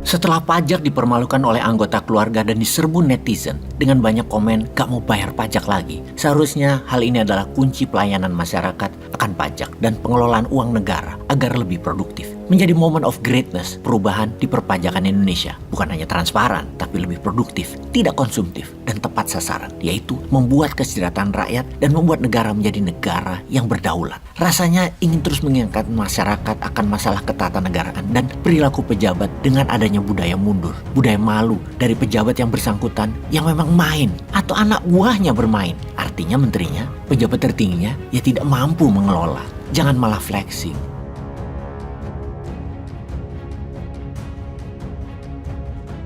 Setelah pajak dipermalukan oleh anggota keluarga dan diserbu netizen dengan banyak komen gak mau bayar pajak lagi, seharusnya hal ini adalah kunci pelayanan masyarakat akan pajak dan pengelolaan uang negara agar lebih produktif. Menjadi moment of greatness perubahan di perpajakan Indonesia. Bukan hanya transparan, tapi lebih produktif, tidak konsumtif, dan tepat sasaran. Yaitu membuat kesejahteraan rakyat dan membuat negara menjadi negara yang berdaulat. Rasanya ingin terus mengingatkan masyarakat akan masalah ketatanegaraan dan perilaku pejabat dengan adanya budaya mundur, budaya malu dari pejabat yang bersangkutan yang memang main atau anak buahnya bermain. Artinya menterinya, pejabat tertingginya ya tidak mampu mengelola. Jangan malah flexing.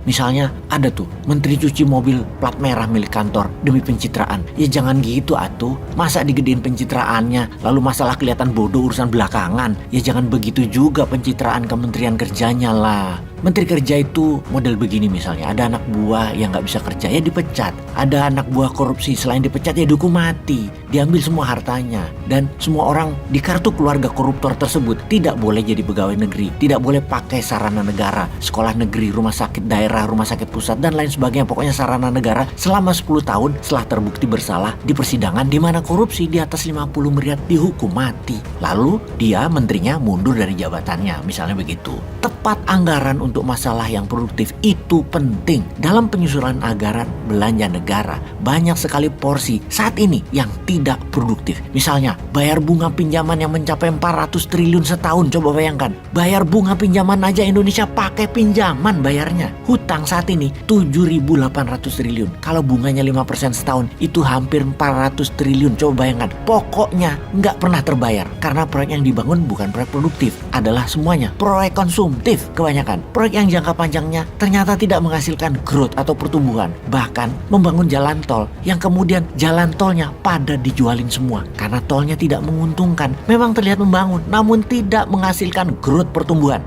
Misalnya ada tuh menteri cuci mobil plat merah milik kantor demi pencitraan. Ya jangan gitu atuh. Masa digedein pencitraannya lalu masalah kelihatan bodoh urusan belakangan. Ya jangan begitu juga pencitraan kementerian kerjanya lah. Menteri kerja itu model begini misalnya. Ada anak buah yang gak bisa kerja ya dipecat. Ada anak buah korupsi selain dipecat ya dihukum mati. Diambil semua hartanya. Dan semua orang di kartu keluarga koruptor tersebut tidak boleh jadi pegawai negeri. Tidak boleh pakai sarana negara. Sekolah negeri, rumah sakit daerah, rumah sakit pusat dan lain sebagainya. Pokoknya sarana negara selama 10 tahun setelah terbukti bersalah di persidangan di mana korupsi di atas 50 miliar dihukum mati. Lalu dia menterinya mundur dari jabatannya. Misalnya begitu. Tepat anggaran untuk masalah yang produktif itu penting. Dalam penyusunan anggaran belanja negara, banyak sekali porsi saat ini yang tidak produktif. Misalnya, bayar bunga pinjaman yang mencapai 400 triliun setahun. Coba bayangkan, bayar bunga pinjaman aja Indonesia pakai pinjaman bayarnya. Hutang saat ini 7.800 triliun. Kalau bunganya 5% setahun, itu hampir 400 triliun. Coba bayangkan, pokoknya nggak pernah terbayar. Karena proyek yang dibangun bukan proyek produktif, adalah semuanya proyek konsumtif kebanyakan. Proyek yang jangka panjangnya ternyata tidak menghasilkan growth atau pertumbuhan. Bahkan membangun jalan tol yang kemudian jalan tolnya pada dijualin semua karena tolnya tidak menguntungkan. Memang terlihat membangun namun tidak menghasilkan growth pertumbuhan.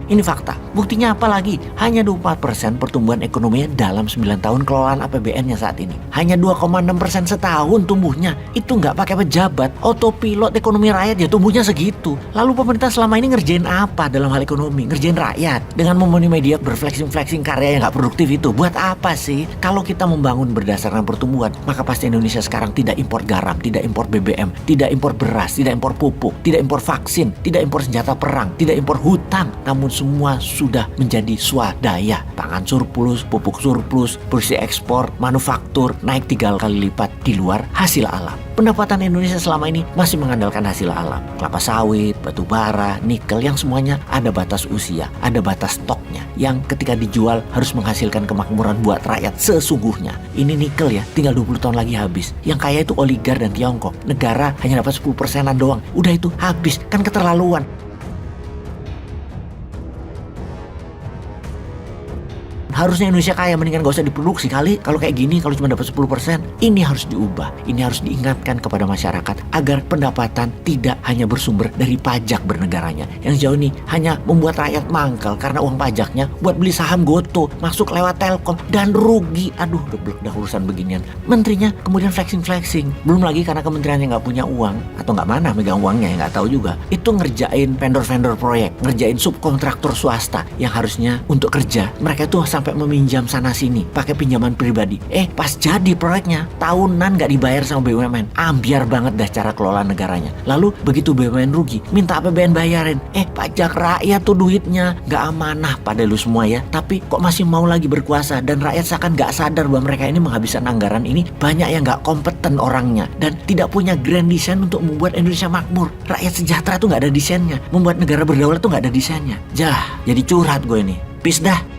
Ini fakta. Buktinya apa lagi? Hanya 24% pertumbuhan ekonominya dalam 9 tahun kelolaan APBN-nya saat ini. Hanya 2,6% setahun tumbuhnya. Itu nggak pakai pejabat. Autopilot ekonomi rakyat ya tumbuhnya segitu. Lalu pemerintah selama ini ngerjain apa dalam hal ekonomi? Ngerjain rakyat. Dengan memenuhi media berflexing-flexing karya yang nggak produktif itu. Buat apa sih? Kalau kita membangun berdasarkan pertumbuhan, maka pasti Indonesia sekarang tidak impor garam, tidak impor BBM, tidak impor beras, tidak impor pupuk, tidak impor vaksin, tidak impor senjata perang, tidak impor hutang. Namun semua sudah menjadi swadaya. Pangan surplus, pupuk surplus, produksi ekspor, manufaktur naik 3 kali lipat di luar hasil alam. Pendapatan Indonesia selama ini masih mengandalkan hasil alam. Kelapa sawit, batu bara, nikel yang semuanya ada batas usia, ada batas stoknya. Yang ketika dijual harus menghasilkan kemakmuran buat rakyat sesungguhnya. Ini nikel ya, tinggal 20 tahun lagi habis. Yang kaya itu oligar dan Tiongkok. Negara hanya dapat 10%-an doang. Udah itu habis, kan keterlaluan. Harusnya Indonesia kaya, mendingan gak usah diproduksi kali. Kalau kayak gini, kalau cuma dapat 10%, ini harus diubah. Ini harus diingatkan kepada masyarakat agar pendapatan tidak hanya bersumber dari pajak bernegaranya. Yang jauh ini hanya membuat rakyat mangkal karena uang pajaknya buat beli saham Goto, masuk lewat Telkom, dan rugi. Aduh, geblek dah urusan beginian. Menterinya kemudian flexing-flexing. Belum lagi karena kementeriannya gak punya uang, atau gak mana megang uangnya, yang gak tahu juga. Itu ngerjain vendor-vendor proyek, ngerjain subkontraktor swasta yang harusnya untuk kerja. Mereka itu sampai meminjam sana sini pakai pinjaman pribadi. Pas jadi proyeknya tahunan nggak dibayar sama BUMN. Ambiar banget dah cara kelola negaranya. Lalu begitu BUMN rugi, minta APBN bayarin. Pajak rakyat tuh duitnya nggak amanah pada lu semua ya. Tapi kok masih mau lagi berkuasa dan rakyat seakan nggak sadar bahwa mereka ini menghabiskan anggaran ini banyak yang nggak kompeten orangnya dan tidak punya grand design untuk membuat Indonesia makmur. Rakyat sejahtera tuh nggak ada desainnya. Membuat negara berdaulat tuh nggak ada desainnya. Jadi curhat gue ini. Peace dah.